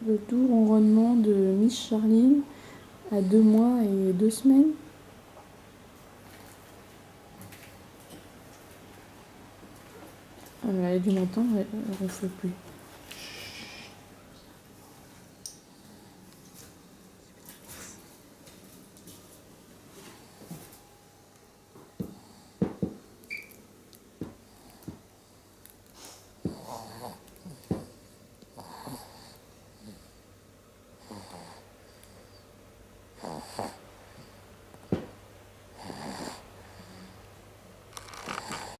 Le doux ronronnement de Miss Charline à 2 mois et 2 semaines. Elle a dû m'entendre, elle ne ronfle plus.